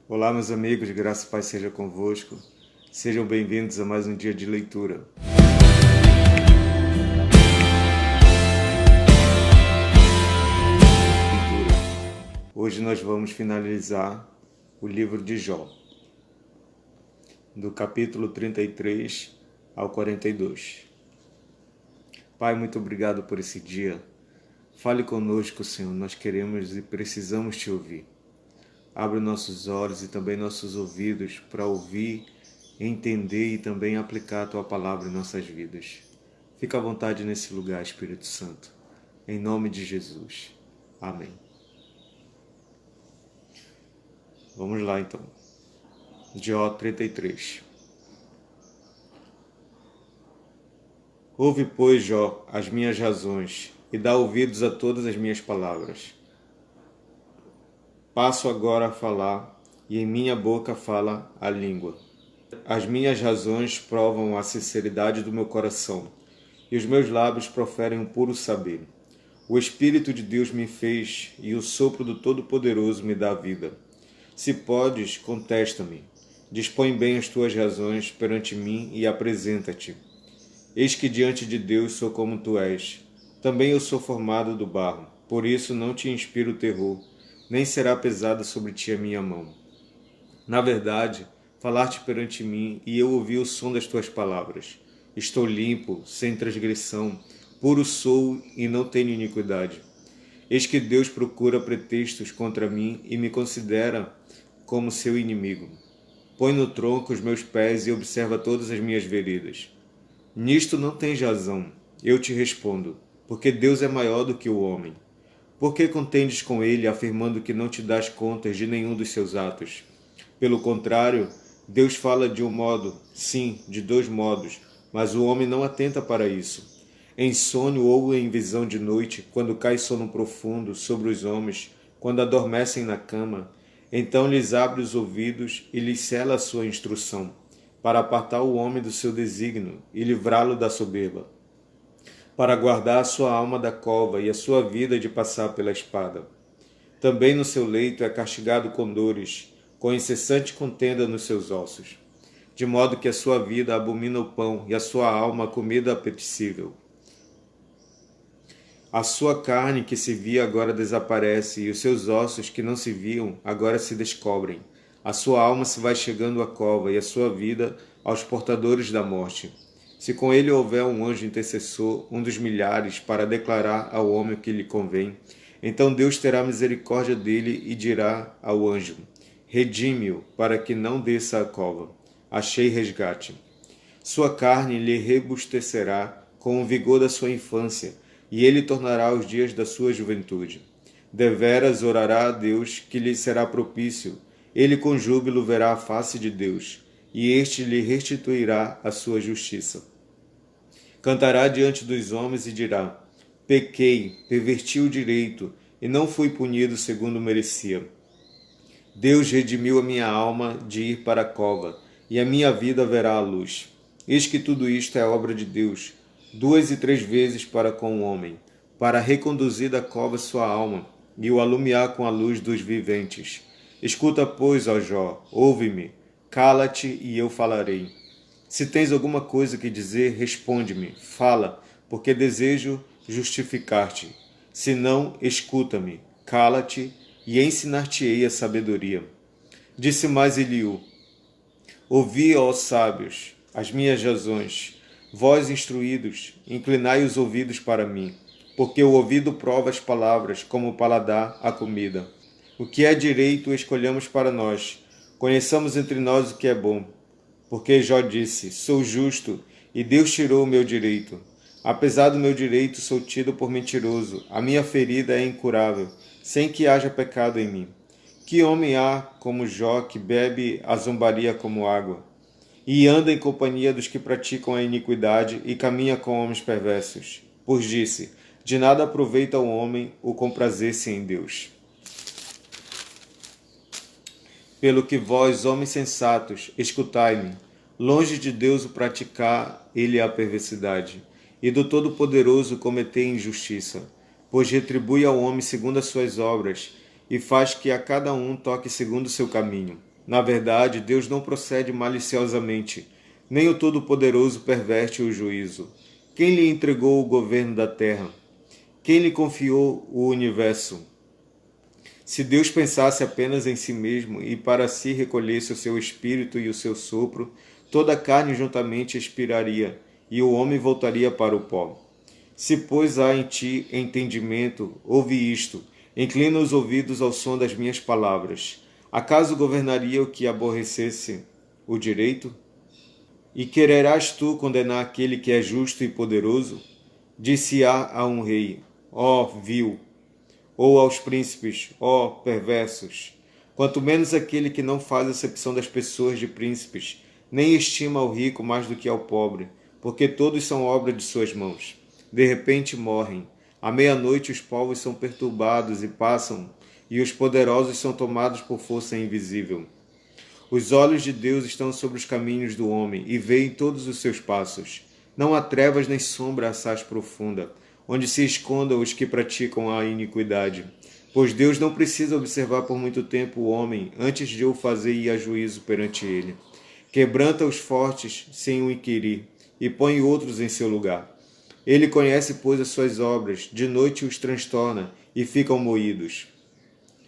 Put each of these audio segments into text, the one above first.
Olá, meus amigos, graça e paz seja convosco. Sejam bem-vindos a mais um dia de leitura. Hoje nós vamos finalizar o livro de Jó, do capítulo 33 ao 42. Pai, muito obrigado por esse dia. Fale conosco, Senhor, nós queremos e precisamos te ouvir. Abre nossos olhos e também nossos ouvidos para ouvir, entender e também aplicar a Tua palavra em nossas vidas. Fica à vontade nesse lugar, Espírito Santo. Em nome de Jesus. Amém. Vamos lá, então. Jó 33. Ouve, pois, Jó, as minhas razões e dá ouvidos a todas as minhas palavras. Passo agora a falar, e em minha boca fala a língua. As minhas razões provam a sinceridade do meu coração, e os meus lábios proferem um puro saber. O Espírito de Deus me fez, e o sopro do Todo-Poderoso me dá vida. Se podes, contesta-me. Dispõe bem as tuas razões perante mim e apresenta-te. Eis que diante de Deus sou como tu és. Também eu sou formado do barro, por isso não te inspiro terror, nem será pesada sobre ti a minha mão. Na verdade, falaste perante mim, e eu ouvi o som das tuas palavras. Estou limpo, sem transgressão, puro sou e não tenho iniquidade. Eis que Deus procura pretextos contra mim e me considera como seu inimigo. Põe no tronco os meus pés e observa todas as minhas veredas. Nisto não tens razão, eu te respondo, porque Deus é maior do que o homem. Por que contendes com ele, afirmando que não te dás contas de nenhum dos seus atos? Pelo contrário, Deus fala de um modo, sim, de dois modos, mas o homem não atenta para isso. Em sonho ou em visão de noite, quando cai sono profundo sobre os homens, quando adormecem na cama, então lhes abre os ouvidos e lhes cela a sua instrução, para apartar o homem do seu desígnio e livrá-lo da soberba, para guardar a sua alma da cova e a sua vida de passar pela espada. Também no seu leito é castigado com dores, com incessante contenda nos seus ossos, de modo que a sua vida abomina o pão e a sua alma a comida apetecível. A sua carne que se via agora desaparece, e os seus ossos que não se viam agora se descobrem. A sua alma se vai chegando à cova, e a sua vida aos portadores da morte. Se com ele houver um anjo intercessor, um dos milhares, para declarar ao homem o que lhe convém, então Deus terá misericórdia dele e dirá ao anjo: redime-o, para que não desça à cova. Achei resgate. Sua carne lhe rebustecerá com o vigor da sua infância, e ele tornará os dias da sua juventude. Deveras orará a Deus, que lhe será propício. Ele com júbilo verá a face de Deus, e este lhe restituirá a sua justiça. Cantará diante dos homens e dirá: pequei, perverti o direito, e não fui punido segundo merecia. Deus redimiu a minha alma de ir para a cova, e a minha vida verá a luz. Eis que tudo isto é obra de Deus, 2 e 3 vezes para com o homem, para reconduzir da cova sua alma, e o alumiar com a luz dos viventes. Escuta, pois, ó Jó, ouve-me, cala-te e eu falarei. Se tens alguma coisa que dizer, responde-me, fala, porque desejo justificar-te. Se não, escuta-me, cala-te e ensinar-te-ei a sabedoria. Disse mais Eliú: ouvi, ó sábios, as minhas razões. Vós, instruídos, inclinai os ouvidos para mim, porque o ouvido prova as palavras, como o paladar a comida. O que é direito escolhamos para nós, conheçamos entre nós o que é bom. Porque Jó disse: sou justo, e Deus tirou o meu direito. Apesar do meu direito, sou tido por mentiroso, a minha ferida é incurável, sem que haja pecado em mim. Que homem há como Jó, que bebe a zombaria como água, e anda em companhia dos que praticam a iniquidade e caminha com homens perversos? Pois disse: de nada aproveita o homem o comprazer-se em Deus. Pelo que vós, homens sensatos, escutai-me. Longe de Deus o praticar ele a perversidade, e do Todo-Poderoso cometer injustiça, pois retribui ao homem segundo as suas obras, e faz que a cada um toque segundo o seu caminho. Na verdade, Deus não procede maliciosamente, nem o Todo-Poderoso perverte o juízo. Quem lhe entregou o governo da terra? Quem lhe confiou o universo? Se Deus pensasse apenas em si mesmo e para si recolhesse o seu espírito e o seu sopro, toda a carne juntamente expiraria, e o homem voltaria para o pó. Se, pois, há em ti entendimento, ouve isto, inclina os ouvidos ao som das minhas palavras. Acaso governaria o que aborrecesse o direito? E quererás tu condenar aquele que é justo e poderoso? Disse-á a um rei, ó vil, ou aos príncipes, ó perversos. Quanto menos aquele que não faz acepção das pessoas de príncipes, nem estima ao rico mais do que ao pobre, porque todos são obra de suas mãos. De repente morrem. À meia-noite os povos são perturbados e passam, e os poderosos são tomados por força invisível. Os olhos de Deus estão sobre os caminhos do homem e veem todos os seus passos. Não há trevas nem sombra assaz profunda, onde se escondam os que praticam a iniquidade. Pois Deus não precisa observar por muito tempo o homem antes de o fazer ir a juízo perante ele. Quebranta os fortes sem o inquirir e põe outros em seu lugar. Ele conhece, pois, as suas obras, de noite os transtorna e ficam moídos.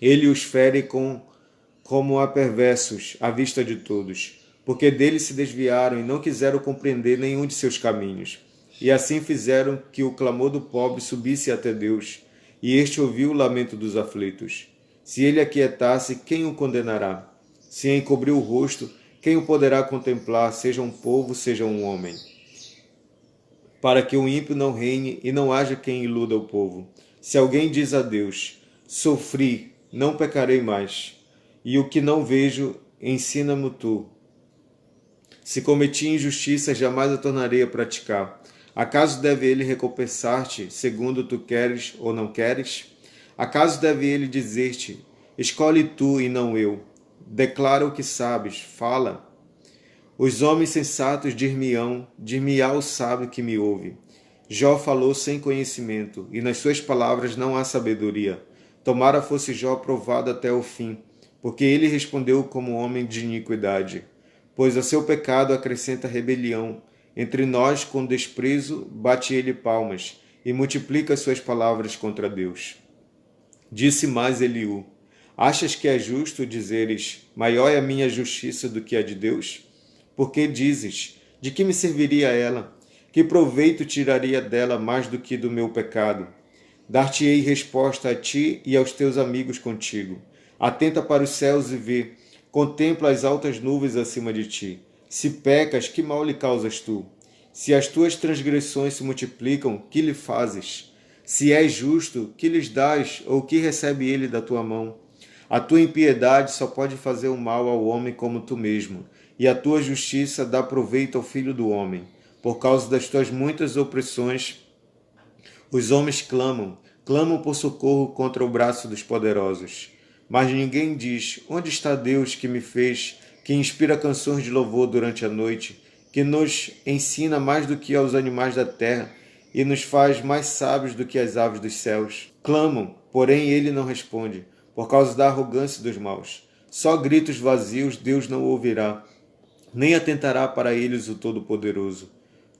Ele os fere como a perversos à vista de todos, porque dele se desviaram e não quiseram compreender nenhum de seus caminhos. E assim fizeram que o clamor do pobre subisse até Deus, e este ouviu o lamento dos aflitos. Se ele aquietasse, quem o condenará? Se encobriu o rosto, quem o poderá contemplar, seja um povo, seja um homem? Para que o ímpio não reine e não haja quem iluda o povo. Se alguém diz a Deus, sofri, não pecarei mais, e o que não vejo, ensina-me tu. Se cometi injustiça, jamais a tornarei a praticar. Acaso deve ele recompensar-te, segundo tu queres ou não queres? Acaso deve ele dizer-te, escolhe tu e não eu? Declara o que sabes, fala. Os homens sensatos dir-me-á o sábio que me ouve. Jó falou sem conhecimento, e nas suas palavras não há sabedoria. Tomara fosse Jó provado até o fim, porque ele respondeu como homem de iniquidade. Pois a seu pecado acrescenta rebelião. Entre nós, com desprezo, bate ele palmas, e multiplica suas palavras contra Deus. Disse mais Eliú, achas que é justo dizeres, maior é a minha justiça do que a de Deus? Porque dizes, de que me serviria ela? Que proveito tiraria dela mais do que do meu pecado? Dar-te-ei resposta a ti e aos teus amigos contigo. Atenta para os céus e vê, contempla as altas nuvens acima de ti. Se pecas, que mal lhe causas tu? Se as tuas transgressões se multiplicam, que lhe fazes? Se és justo, que lhes dás, ou que recebe ele da tua mão? A tua impiedade só pode fazer o mal ao homem como tu mesmo, e a tua justiça dá proveito ao filho do homem. Por causa das tuas muitas opressões, os homens clamam por socorro contra o braço dos poderosos. Mas ninguém diz, onde está Deus que me fez, que inspira canções de louvor durante a noite, que nos ensina mais do que aos animais da terra e nos faz mais sábios do que as aves dos céus? Clamam, porém ele não responde, por causa da arrogância dos maus. Só gritos vazios Deus não ouvirá, nem atentará para eles o Todo-Poderoso.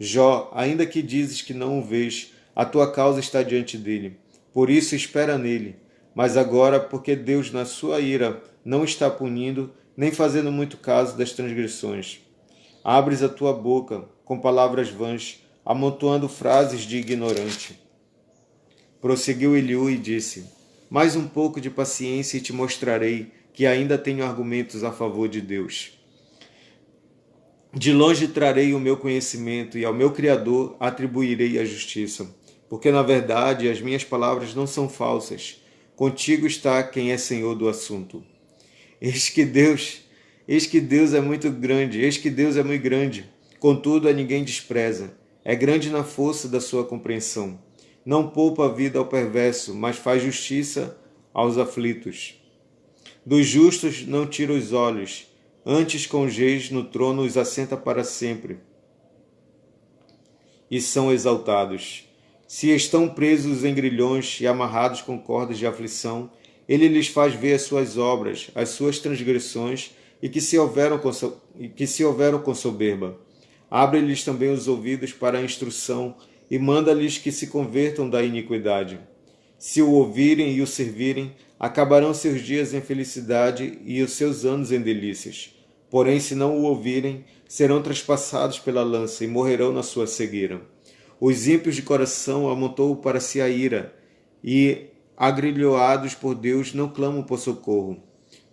Jó, ainda que dizes que não o vês, a tua causa está diante dele. Por isso espera nele. Mas agora, porque Deus na sua ira não está punindo, nem fazendo muito caso das transgressões. Abres a tua boca com palavras vãs, amontoando frases de ignorante. Prosseguiu Eliú e disse, mais um pouco de paciência e te mostrarei que ainda tenho argumentos a favor de Deus. De longe trarei o meu conhecimento e ao meu Criador atribuirei a justiça, porque na verdade as minhas palavras não são falsas. Contigo está quem é senhor do assunto. Eis que Deus é muito grande, contudo a ninguém despreza. É grande na força da sua compreensão. Não poupa a vida ao perverso, mas faz justiça aos aflitos. Dos justos não tira os olhos, antes com os reis no trono os assenta para sempre, e são exaltados. Se estão presos em grilhões e amarrados com cordas de aflição, ele lhes faz ver as suas obras, as suas transgressões, e que se houveram com soberba. Abre-lhes também os ouvidos para a instrução e manda-lhes que se convertam da iniquidade. Se o ouvirem e o servirem, acabarão seus dias em felicidade e os seus anos em delícias. Porém, se não o ouvirem, serão traspassados pela lança e morrerão na sua cegueira. Os ímpios de coração amontoam para si a ira, e, agrilhoados por Deus, não clamam por socorro.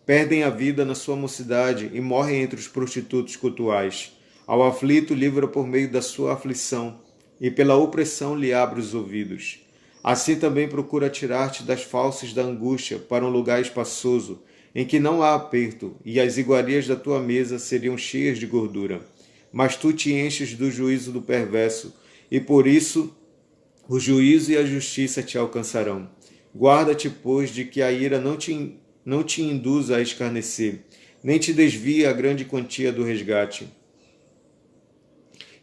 Perdem a vida na sua mocidade e morrem entre os prostitutos cultuais. Ao aflito livra por meio da sua aflição, e pela opressão lhe abre os ouvidos. Assim também procura tirar-te das falsas da angústia para um lugar espaçoso, em que não há aperto, e as iguarias da tua mesa seriam cheias de gordura. Mas tu te enches do juízo do perverso, e por isso o juízo e a justiça te alcançarão. Guarda-te, pois, de que a ira não te induza a escarnecer, nem te desvie a grande quantia do resgate.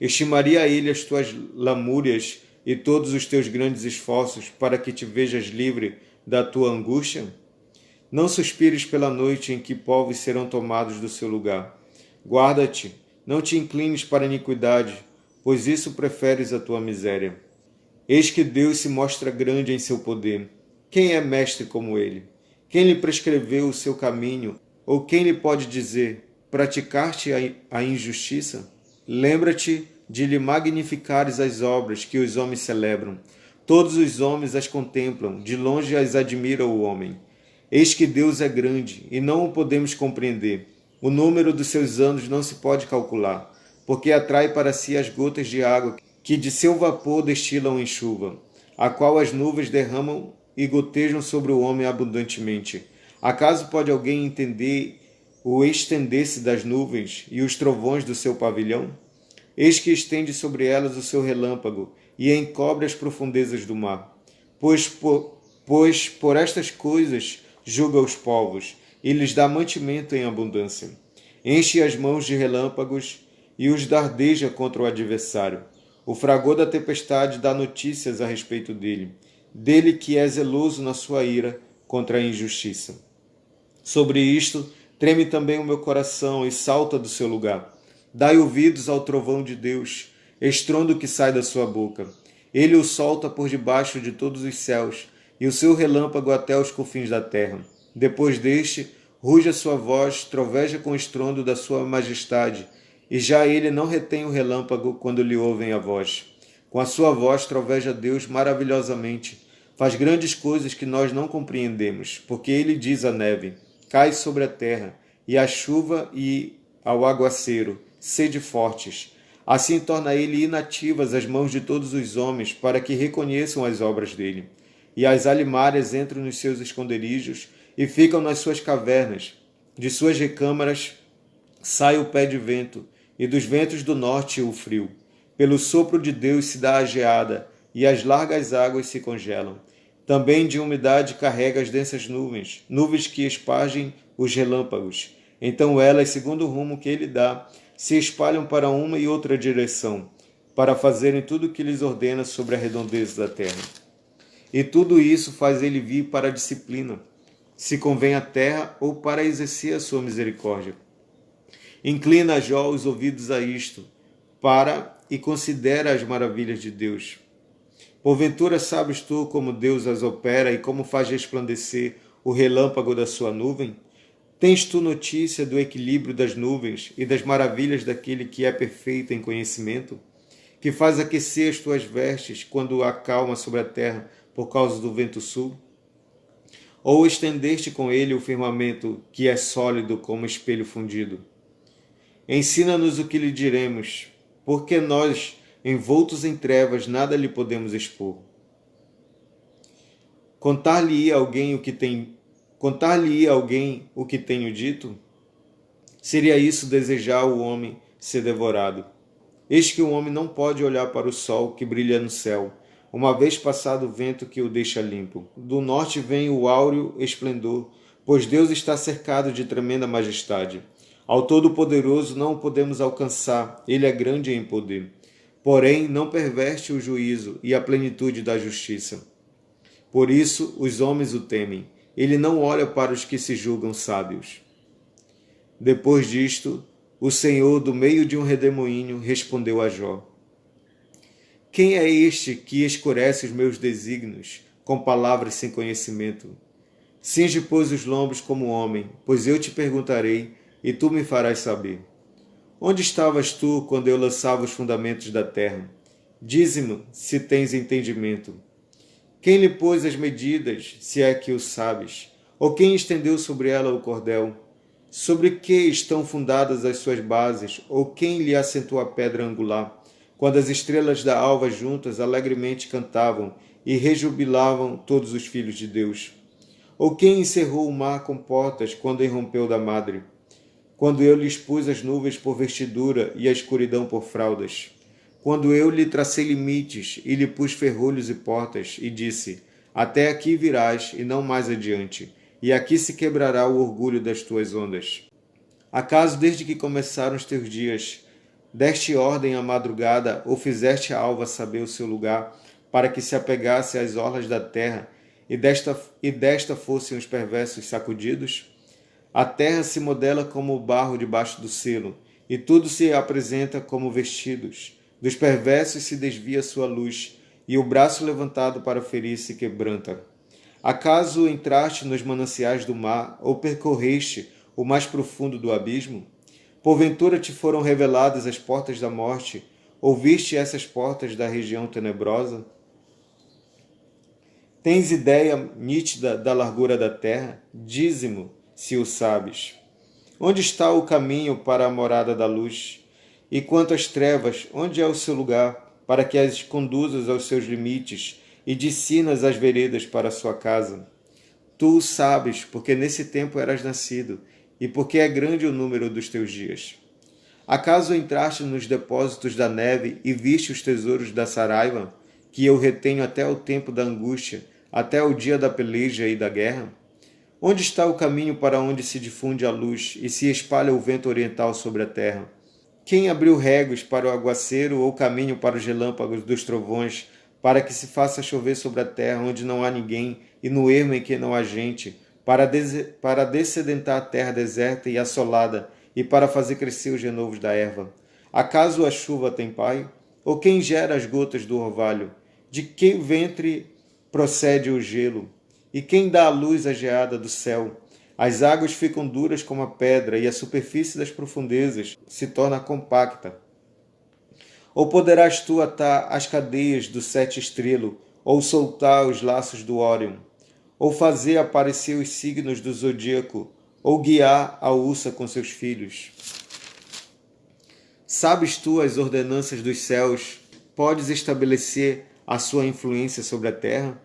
Estimaria ele as tuas lamúrias e todos os teus grandes esforços para que te vejas livre da tua angústia? Não suspires pela noite em que povos serão tomados do seu lugar. Guarda-te, não te inclines para a iniquidade, pois isso preferes a tua miséria. Eis que Deus se mostra grande em seu poder. Quem é mestre como ele? Quem lhe prescreveu o seu caminho? Ou quem lhe pode dizer, praticar-te a injustiça? Lembra-te de lhe magnificares as obras que os homens celebram. Todos os homens as contemplam, de longe as admira o homem. Eis que Deus é grande, e não o podemos compreender. O número dos seus anos não se pode calcular, porque atrai para si as gotas de água que de seu vapor destilam em chuva, a qual as nuvens derramam e gotejam sobre o homem abundantemente. Acaso pode alguém entender o estender-se das nuvens e os trovões do seu pavilhão? Eis que estende sobre elas o seu relâmpago e encobre as profundezas do mar. Pois por estas coisas julga os povos e lhes dá mantimento em abundância. Enche as mãos de relâmpagos e os dardeja contra o adversário. O fragor da tempestade dá notícias a respeito dele que é zeloso na sua ira contra a injustiça. Sobre isto, treme também o meu coração e salta do seu lugar. Dai ouvidos ao trovão de Deus, estrondo que sai da sua boca. Ele o solta por debaixo de todos os céus, e o seu relâmpago até os confins da terra. Depois deste, ruge a sua voz, troveja com o estrondo da sua majestade, e já ele não retém o relâmpago quando lhe ouvem a voz. Com a sua voz troveja Deus maravilhosamente, faz grandes coisas que nós não compreendemos, porque ele diz à neve, cai sobre a terra, e à chuva e ao aguaceiro, sede fortes. Assim torna ele inativas as mãos de todos os homens, para que reconheçam as obras dele. E as alimárias entram nos seus esconderijos e ficam nas suas cavernas. De suas recâmaras sai o pé de vento, e dos ventos do norte o frio. Pelo sopro de Deus se dá a geada, e as largas águas se congelam. Também de umidade carrega as densas nuvens, nuvens que espargem os relâmpagos. Então elas, segundo o rumo que ele dá, se espalham para uma e outra direção, para fazerem tudo o que lhes ordena sobre a redondeza da terra. E tudo isso faz ele vir para a disciplina, se convém à terra ou para exercer a sua misericórdia. Inclina, Jó, os ouvidos a isto, e considera as maravilhas de Deus. Porventura sabes tu como Deus as opera e como faz resplandecer o relâmpago da sua nuvem? Tens tu notícia do equilíbrio das nuvens e das maravilhas daquele que é perfeito em conhecimento? Que faz aquecer as tuas vestes quando acalma sobre a terra por causa do vento sul? Ou estendeste com ele o firmamento que é sólido como espelho fundido? Ensina-nos o que lhe diremos, porque nós, envoltos em trevas, nada lhe podemos expor. Contar-lhe-ia alguém o que tenho dito? Seria isso desejar o homem ser devorado. Eis que o homem não pode olhar para o sol que brilha no céu, uma vez passado o vento que o deixa limpo. Do norte vem o áureo esplendor, pois Deus está cercado de tremenda majestade. Ao Todo-Poderoso não o podemos alcançar, ele é grande em poder. Porém, não perverte o juízo e a plenitude da justiça. Por isso, os homens o temem. Ele não olha para os que se julgam sábios. Depois disto, o Senhor, do meio de um redemoinho, respondeu a Jó: Quem é este que escurece os meus desígnios com palavras sem conhecimento? Cinge, pois, os lombos como homem, pois eu te perguntarei, e tu me farás saber. Onde estavas tu quando eu lançava os fundamentos da terra? Dize-me, se tens entendimento. Quem lhe pôs as medidas, se é que o sabes? Ou quem estendeu sobre ela o cordel? Sobre que estão fundadas as suas bases? Ou quem lhe assentou a pedra angular? Quando as estrelas da alva juntas alegremente cantavam e rejubilavam todos os filhos de Deus. Ou quem encerrou o mar com portas quando irrompeu da madre? Quando eu lhes pus as nuvens por vestidura e a escuridão por fraldas? Quando eu lhe tracei limites e lhe pus ferrolhos e portas, e disse: Até aqui virás e não mais adiante, e aqui se quebrará o orgulho das tuas ondas. Acaso desde que começaram os teus dias, deste ordem à madrugada, ou fizeste a alva saber o seu lugar, para que se apegasse às orlas da terra, e desta fossem os perversos sacudidos? A terra se modela como o barro debaixo do selo, e tudo se apresenta como vestidos. Dos perversos se desvia sua luz, e o braço levantado para ferir se quebranta. Acaso entraste nos mananciais do mar, ou percorreste o mais profundo do abismo? Porventura te foram reveladas as portas da morte, ouviste essas portas da região tenebrosa? Tens ideia nítida da largura da terra? Dize-me, se o sabes. Onde está o caminho para a morada da luz? E quanto às trevas, onde é o seu lugar, para que as conduzas aos seus limites e dicinas as veredas para a sua casa? Tu o sabes, porque nesse tempo eras nascido, e porque é grande o número dos teus dias. Acaso entraste nos depósitos da neve e viste os tesouros da saraiva, que eu retenho até o tempo da angústia, até o dia da peleja e da guerra? Onde está o caminho para onde se difunde a luz e se espalha o vento oriental sobre a terra? Quem abriu regos para o aguaceiro ou caminho para os relâmpagos dos trovões, para que se faça chover sobre a terra onde não há ninguém e no ermo em que não há gente, para dessedentar a terra deserta e assolada e para fazer crescer os renovos da erva? Acaso a chuva tem pai? Ou quem gera as gotas do orvalho? De que ventre procede o gelo? E quem dá à luz a geada do céu? As águas ficam duras como a pedra e a superfície das profundezas se torna compacta. Ou poderás tu atar as cadeias do sete estrelo, ou soltar os laços do Órion, ou fazer aparecer os signos do zodíaco, ou guiar a ursa com seus filhos? Sabes tu as ordenanças dos céus? Podes estabelecer a sua influência sobre a terra?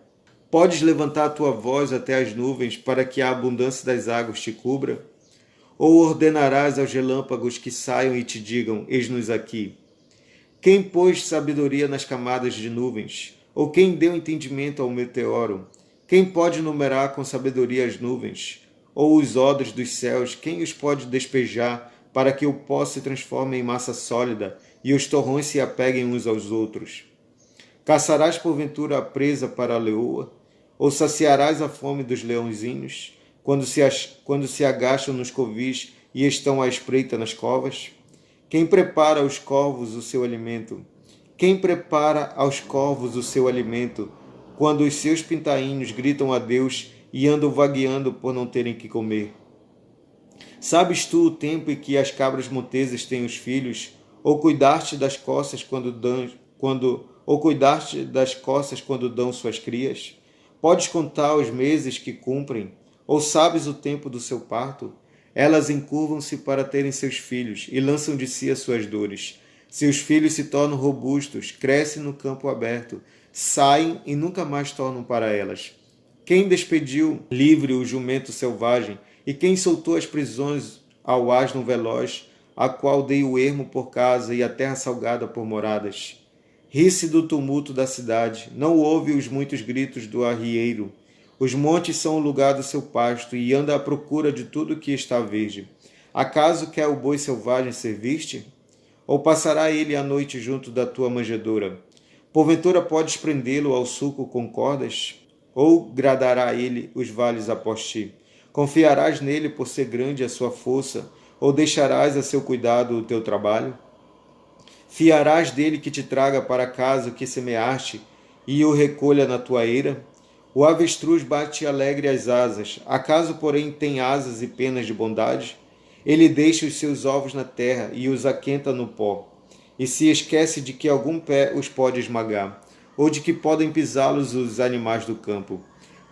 Podes levantar a tua voz até as nuvens para que a abundância das águas te cubra? Ou ordenarás aos relâmpagos que saiam e te digam, eis-nos aqui? Quem pôs sabedoria nas camadas de nuvens? Ou quem deu entendimento ao meteoro? Quem pode numerar com sabedoria as nuvens? Ou os odres dos céus, quem os pode despejar para que o pó se transforme em massa sólida e os torrões se apeguem uns aos outros? Caçarás porventura a presa para a leoa? Ou saciarás a fome dos leõezinhos, quando se agacham nos covis e estão à espreita nas covas? Quem prepara aos corvos o seu alimento? Quem prepara aos corvos o seu alimento, quando os seus pintainhos gritam a Deus e andam vagueando por não terem que comer? Sabes tu o tempo em que as cabras monteses têm os filhos? Ou cuidaste das costas quando dão suas crias? Podes contar os meses que cumprem? Ou sabes o tempo do seu parto? Elas encurvam-se para terem seus filhos e lançam de si as suas dores. Seus filhos se tornam robustos, crescem no campo aberto, saem e nunca mais tornam para elas. Quem despediu livre o jumento selvagem e quem soltou as prisões ao asno veloz, a qual dei o ermo por casa e a terra salgada por moradas? Ri-se do tumulto da cidade, não ouve os muitos gritos do arrieiro. Os montes são o lugar do seu pasto e anda à procura de tudo que está verde. Acaso quer o boi selvagem servir-te? Ou passará ele a noite junto da tua manjedoura? Porventura podes prendê-lo ao sulco com cordas? Ou gradará ele os vales após ti? Confiarás nele por ser grande a sua força? Ou deixarás a seu cuidado o teu trabalho? Fiarás dele que te traga para casa o que semeaste e o recolha na tua eira? O avestruz bate alegre as asas, acaso, porém, tem asas e penas de bondade? Ele deixa os seus ovos na terra e os aquenta no pó, e se esquece de que algum pé os pode esmagar, ou de que podem pisá-los os animais do campo.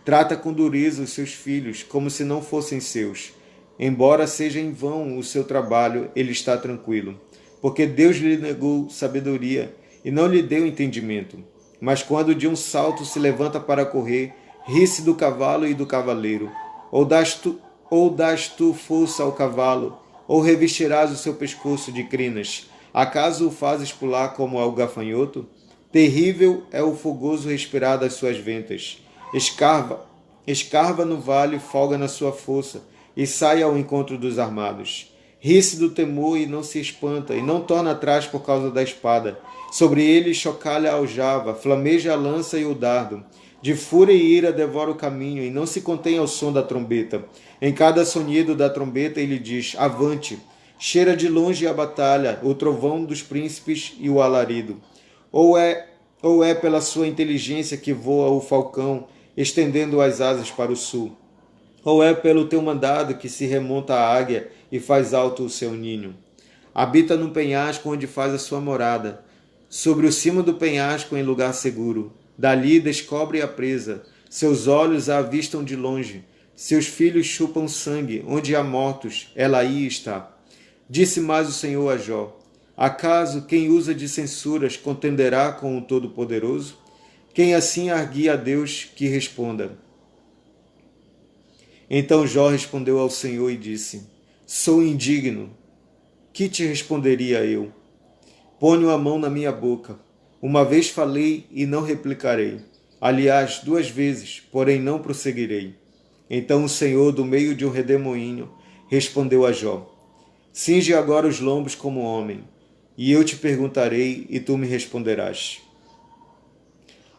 Trata com dureza os seus filhos, como se não fossem seus. Embora seja em vão o seu trabalho, ele está tranquilo, porque Deus lhe negou sabedoria e não lhe deu entendimento. Mas quando de um salto se levanta para correr, ri-se do cavalo e do cavaleiro. Ou dás tu força ao cavalo, ou revestirás o seu pescoço de crinas. Acaso o fazes pular como ao gafanhoto? Terrível é o fogoso respirar das suas ventas. Escarva no vale, folga na sua força, e sai ao encontro dos armados. Ri-se do temor e não se espanta, e não torna atrás por causa da espada. Sobre ele chocalha a aljava, flameja a lança e o dardo. De fúria e ira devora o caminho, e não se contém ao som da trombeta. Em cada sonido da trombeta ele diz, avante. Cheira de longe a batalha, o trovão dos príncipes e o alarido. Ou é pela sua inteligência que voa o falcão, estendendo as asas para o sul. Ou é pelo teu mandado que se remonta a águia e faz alto o seu ninho. Habita no penhasco onde faz a sua morada, sobre o cimo do penhasco em lugar seguro. Dali descobre a presa, seus olhos a avistam de longe, seus filhos chupam sangue, onde há mortos, ela aí está. Disse mais o Senhor a Jó, acaso quem usa de censuras contenderá com o Todo-Poderoso? Quem assim arguia a Deus que responda. Então Jó respondeu ao Senhor e disse, sou indigno, que te responderia eu? Ponho a mão na minha boca. Uma vez falei e não replicarei. Aliás, 2 vezes, porém não prosseguirei. Então o Senhor, do meio de um redemoinho, respondeu a Jó, cinge agora os lombos como homem, e eu te perguntarei e tu me responderás.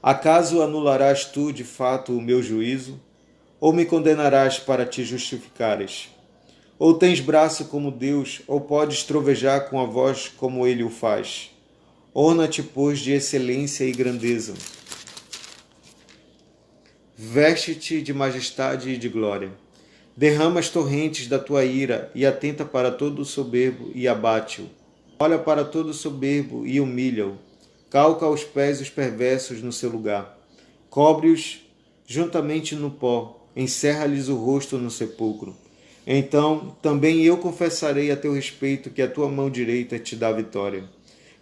Acaso anularás tu, de fato, o meu juízo? Ou me condenarás para te justificares? Ou tens braço como Deus, ou podes trovejar com a voz como ele o faz? Orna-te, pois, de excelência e grandeza. Veste-te de majestade e de glória. Derrama as torrentes da tua ira e atenta para todo o soberbo e abate-o. Olha para todo o soberbo e humilha-o. Calca aos pés os perversos no seu lugar. Cobre-os juntamente no pó. Encerra-lhes o rosto no sepulcro. Então também eu confessarei a teu respeito que a tua mão direita te dá vitória.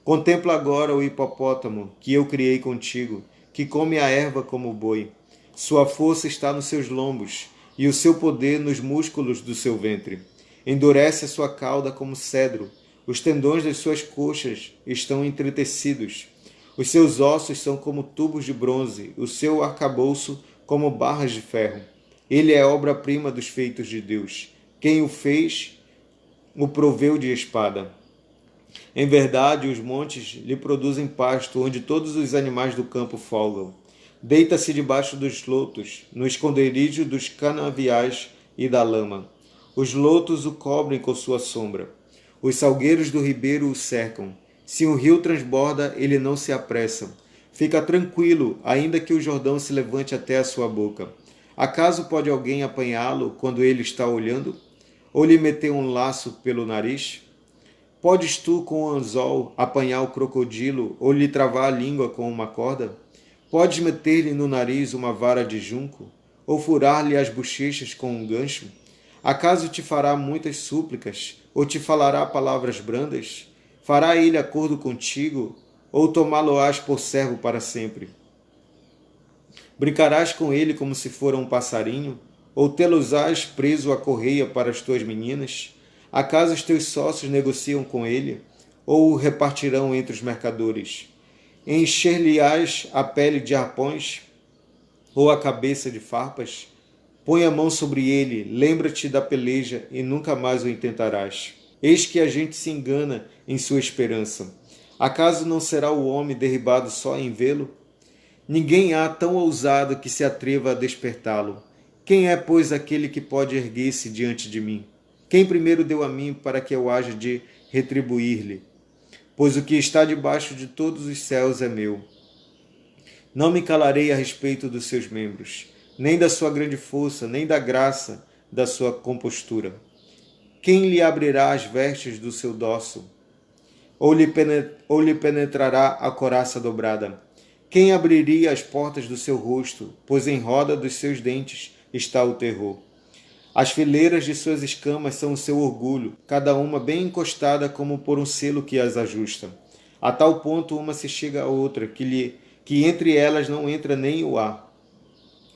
Contempla agora o hipopótamo que eu criei contigo, que come a erva como o boi. Sua força está nos seus lombos e o seu poder nos músculos do seu ventre. Endurece a sua cauda como cedro. Os tendões das suas coxas estão entretecidos. Os seus ossos são como tubos de bronze, o seu arcabouço como barras de ferro. Ele é obra-prima dos feitos de Deus. Quem o fez, o proveu de espada. Em verdade, os montes lhe produzem pasto, onde todos os animais do campo folgam. Deita-se debaixo dos lotos, no esconderijo dos canaviais e da lama. Os lotos o cobrem com sua sombra. Os salgueiros do ribeiro o cercam. Se um rio transborda, ele não se apressa. Fica tranquilo, ainda que o Jordão se levante até a sua boca. Acaso pode alguém apanhá-lo quando ele está olhando? Ou lhe meter um laço pelo nariz? Podes tu, com o anzol, apanhar o crocodilo ou lhe travar a língua com uma corda? Podes meter-lhe no nariz uma vara de junco? Ou furar-lhe as bochechas com um gancho? Acaso te fará muitas súplicas? Ou te falará palavras brandas? Fará ele acordo contigo? Ou tomá-lo-ás por servo para sempre? Brincarás com ele como se fora um passarinho? Ou tê-los-ás preso à correia para as tuas meninas? Acaso os teus sócios negociam com ele? Ou o repartirão entre os mercadores? Encher-lhe-ás a pele de arpões? Ou a cabeça de farpas? Põe a mão sobre ele, lembra-te da peleja e nunca mais o intentarás. Eis que a gente se engana em sua esperança. Acaso não será o homem derribado só em vê-lo? Ninguém há tão ousado que se atreva a despertá-lo. Quem é, pois, aquele que pode erguer-se diante de mim? Quem primeiro deu a mim para que eu haja de retribuir-lhe? Pois o que está debaixo de todos os céus é meu. Não me calarei a respeito dos seus membros, nem da sua grande força, nem da graça da sua compostura. Quem lhe abrirá as vestes do seu dorso? Ou lhe penetrará a couraça dobrada? Quem abriria as portas do seu rosto? Pois em roda dos seus dentes está o terror. As fileiras de suas escamas são o seu orgulho, cada uma bem encostada como por um selo que as ajusta. A tal ponto uma se chega à outra, que entre elas não entra nem o ar.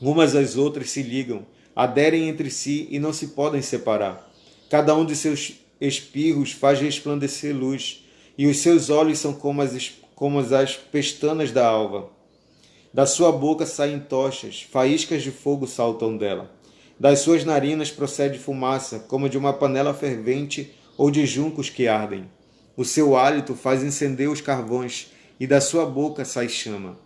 Umas às outras se ligam, aderem entre si e não se podem separar. Cada um de seus espirros faz resplandecer luz, e os seus olhos são como as pestanas da alva. Da sua boca saem tochas, faíscas de fogo saltam dela. Das suas narinas procede fumaça, como de uma panela fervente ou de juncos que ardem. O seu hálito faz incender os carvões, e da sua boca sai chama.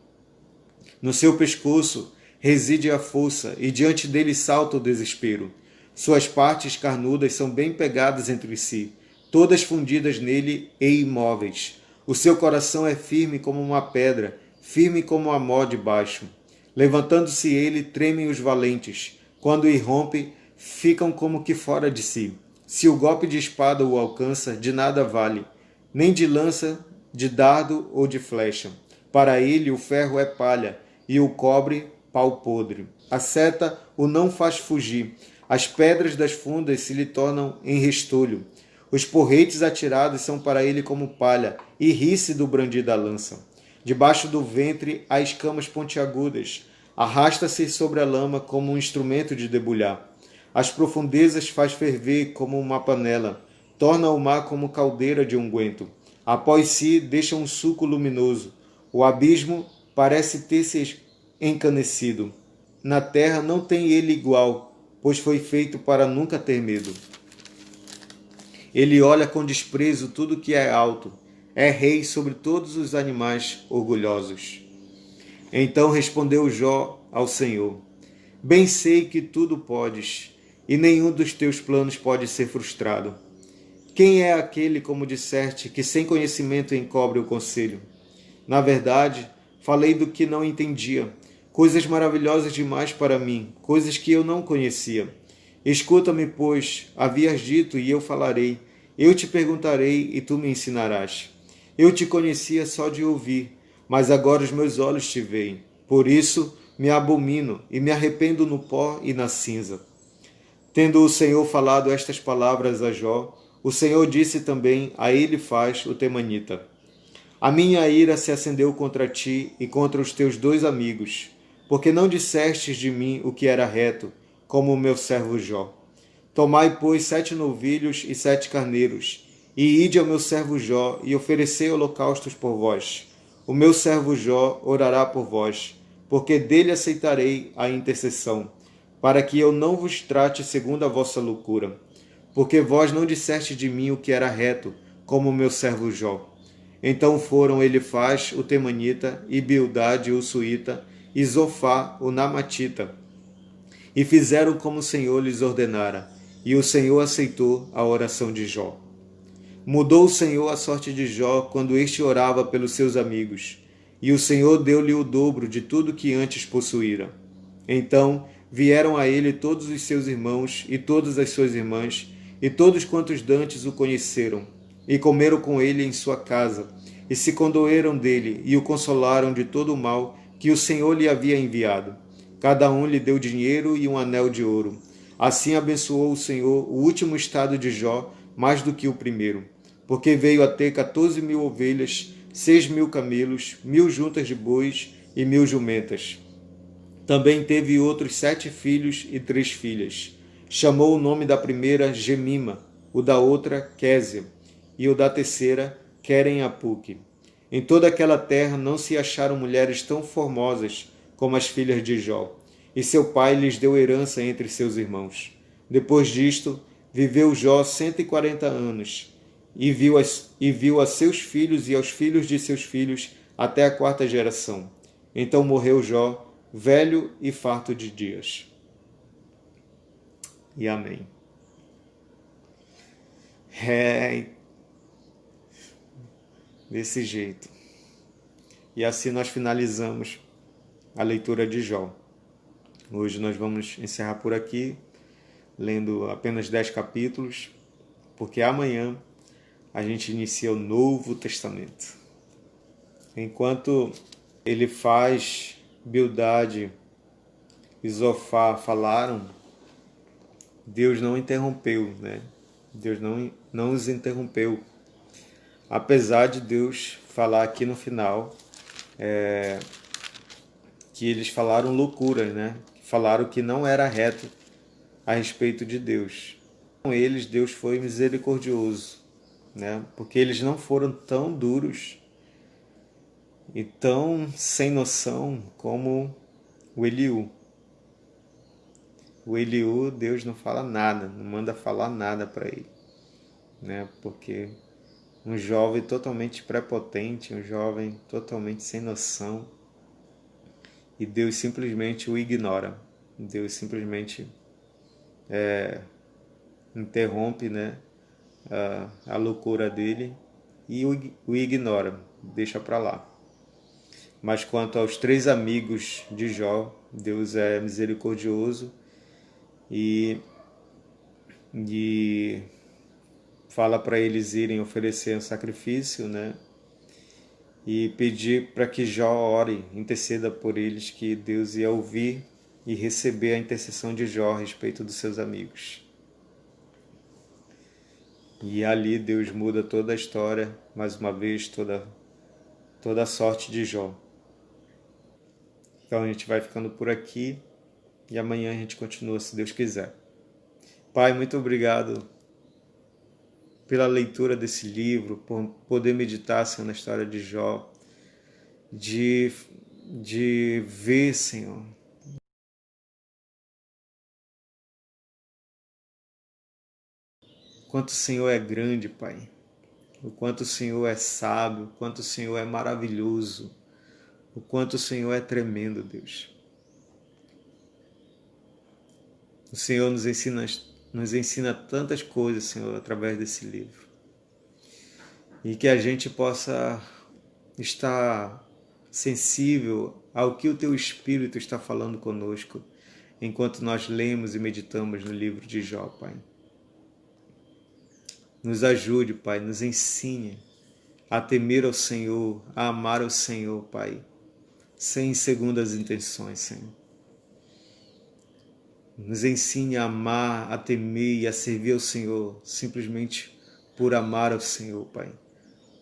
No seu pescoço reside a força, e diante dele salta o desespero. Suas partes carnudas são bem pegadas entre si, todas fundidas nele e imóveis. O seu coração é firme como uma pedra, firme como a mó de baixo. Levantando-se ele, tremem os valentes. Quando irrompe, ficam como que fora de si. Se o golpe de espada o alcança, de nada vale, nem de lança, de dardo ou de flecha. Para ele o ferro é palha, e o cobre pau podre. A seta o não faz fugir. As pedras das fundas se lhe tornam em restolho. Os porretes atirados são para ele como palha, e ri-se do brandir da lança. Debaixo do ventre há escamas pontiagudas. Arrasta-se sobre a lama como um instrumento de debulhar. As profundezas faz ferver como uma panela. Torna o mar como caldeira de unguento. Após si deixa um suco luminoso. O abismo parece ter se encanecido. Na terra não tem ele igual, pois foi feito para nunca ter medo. Ele olha com desprezo tudo que é alto. É rei sobre todos os animais orgulhosos. Então respondeu Jó ao Senhor: Bem sei que tudo podes, e nenhum dos teus planos pode ser frustrado. Quem é aquele, como disseste, que sem conhecimento encobre o conselho? Na verdade, falei do que não entendia, coisas maravilhosas demais para mim, coisas que eu não conhecia. Escuta-me, pois, havias dito, e eu falarei. Eu te perguntarei, e tu me ensinarás. Eu te conhecia só de ouvir, mas agora os meus olhos te veem. Por isso me abomino e me arrependo no pó e na cinza. Tendo o Senhor falado estas palavras a Jó, o Senhor disse também a Elifaz, o temanita: A minha ira se acendeu contra ti e contra os teus 2 amigos, porque não dissestes de mim o que era reto, como o meu servo Jó. Tomai, pois, 7 novilhos e 7 carneiros, e ide ao meu servo Jó, e oferecei holocaustos por vós. O meu servo Jó orará por vós, porque dele aceitarei a intercessão, para que eu não vos trate segundo a vossa loucura. Porque vós não disseste de mim o que era reto, como o meu servo Jó. Então foram Elifaz, o temanita, e Bildade, o suíta, e Zofá, o namatita, e fizeram como o Senhor lhes ordenara, e o Senhor aceitou a oração de Jó. Mudou o Senhor a sorte de Jó quando este orava pelos seus amigos, e o Senhor deu-lhe o dobro de tudo que antes possuíra. Então vieram a ele todos os seus irmãos e todas as suas irmãs, e todos quantos dantes o conheceram, e comeram com ele em sua casa, e se condoeram dele, e o consolaram de todo o mal que o Senhor lhe havia enviado. Cada um lhe deu dinheiro e um anel de ouro. Assim abençoou o Senhor o último estado de Jó mais do que o primeiro, porque veio a ter 14.000 ovelhas, 6.000 camelos, 1.000 juntas de bois e 1.000 jumentas. Também teve outros 7 filhos e 3 filhas. Chamou o nome da primeira Gemima, o da outra Késia, e o da terceira Queren-Apuque. Em toda aquela terra não se acharam mulheres tão formosas como as filhas de Jó, e seu pai lhes deu herança entre seus irmãos. Depois disto, viveu Jó 140 anos, e viu a seus filhos e aos filhos de seus filhos até a 4ª geração. Então morreu Jó, velho e farto de dias. E amém. É desse jeito. E assim nós finalizamos a leitura de Jó. Hoje nós vamos encerrar por aqui, lendo apenas 10 capítulos, porque amanhã a gente inicia o Novo Testamento. Enquanto ele faz, Bildade e Zofar falaram, Deus não interrompeu, né? Deus não os interrompeu. Apesar de Deus falar aqui no final que eles falaram loucuras, né? Falaram que não era reto a respeito de Deus. Com eles, Deus foi misericordioso, né? Porque eles não foram tão duros e tão sem noção como o Eliú. O Eliú, Deus não fala nada, não manda falar nada para ele, né? Porque um jovem totalmente prepotente, um jovem totalmente sem noção, e Deus simplesmente o ignora. Deus simplesmente interrompe, né, a loucura dele e o ignora, deixa para lá. Mas quanto aos 3 amigos de Jó, Deus é misericordioso e fala para eles irem oferecer um sacrifício, né? E pedir para que Jó ore, interceda por eles, que Deus ia ouvir e receber a intercessão de Jó a respeito dos seus amigos. E ali Deus muda toda a história, mais uma vez, toda a sorte de Jó. Então a gente vai ficando por aqui e amanhã a gente continua, se Deus quiser. Pai, muito obrigado pela leitura desse livro, por poder meditar, Senhor, na história de Jó, de ver, Senhor, quanto o Senhor é grande, Pai, o quanto o Senhor é sábio, o quanto o Senhor é maravilhoso, o quanto o Senhor é tremendo, Deus. O Senhor nos ensina tantas coisas, Senhor, através desse livro. E que a gente possa estar sensível ao que o Teu Espírito está falando conosco enquanto nós lemos e meditamos no livro de Jó, Pai. Nos ajude, Pai, nos ensine a temer ao Senhor, a amar ao Senhor, Pai, sem segundas intenções, Senhor. Nos ensine a amar, a temer e a servir ao Senhor, simplesmente por amar ao Senhor, Pai.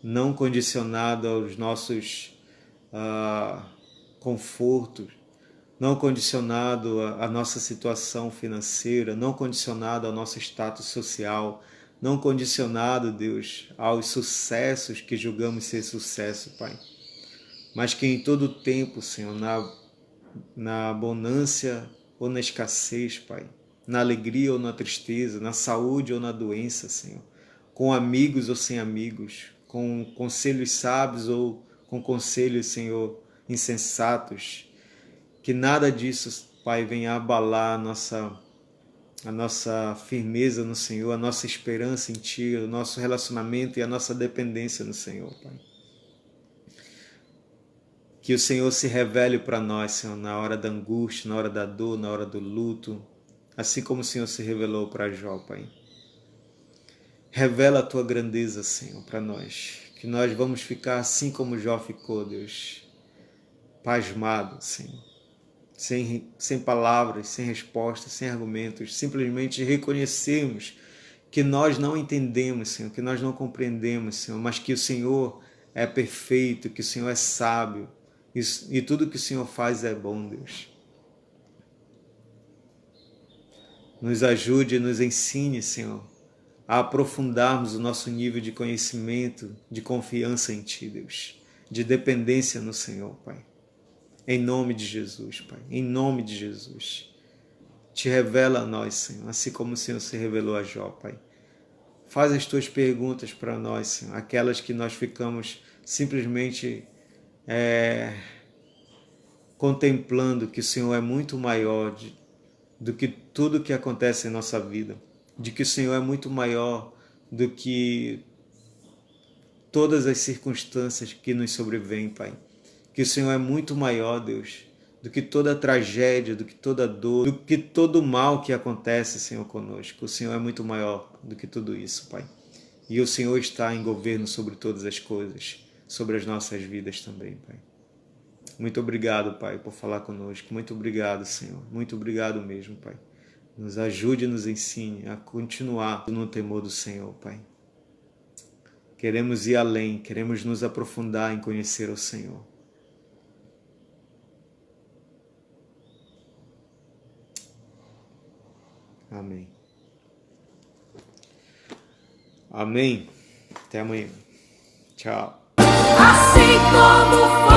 Não condicionado aos nossos confortos, não condicionado à nossa situação financeira, não condicionado ao nosso status social, não condicionado, Deus, aos sucessos que julgamos ser sucesso, Pai. Mas que em todo tempo, Senhor, na abundância ou na escassez, Pai, na alegria ou na tristeza, na saúde ou na doença, Senhor, com amigos ou sem amigos, com conselhos sábios ou com conselhos, Senhor, insensatos, que nada disso, Pai, venha abalar a nossa firmeza no Senhor, a nossa esperança em Ti, o nosso relacionamento e a nossa dependência no Senhor, Pai. Que o Senhor se revele para nós, Senhor, na hora da angústia, na hora da dor, na hora do luto, assim como o Senhor se revelou para Jó, Pai. Revela a Tua grandeza, Senhor, para nós, que nós vamos ficar assim como Jó ficou, Deus, pasmado, Senhor, sem palavras, sem respostas, sem argumentos, simplesmente reconhecermos que nós não entendemos, Senhor, que nós não compreendemos, Senhor, mas que o Senhor é perfeito, que o Senhor é sábio, e tudo que o Senhor faz é bom, Deus. Nos ajude e nos ensine, Senhor, a aprofundarmos o nosso nível de conhecimento, de confiança em Ti, Deus, de dependência no Senhor, Pai. Em nome de Jesus, Pai, em nome de Jesus. Te revela a nós, Senhor, assim como o Senhor se revelou a Jó, Pai. Faz as Tuas perguntas para nós, Senhor, aquelas que nós ficamos simplesmente contemplando que o Senhor é muito maior do que tudo que acontece em nossa vida, de que o Senhor é muito maior do que todas as circunstâncias que nos sobrevêm, Pai. Que o Senhor é muito maior, Deus, do que toda tragédia, do que toda dor, do que todo mal que acontece, Senhor, conosco. O Senhor é muito maior do que tudo isso, Pai. E o Senhor está em governo sobre todas as coisas, sobre as nossas vidas também, Pai. Muito obrigado, Pai, por falar conosco. Muito obrigado, Senhor. Muito obrigado mesmo, Pai. Nos ajude e nos ensine a continuar no temor do Senhor, Pai. Queremos ir além, queremos nos aprofundar em conhecer o Senhor. Amém. Amém. Até amanhã. Tchau. Assim como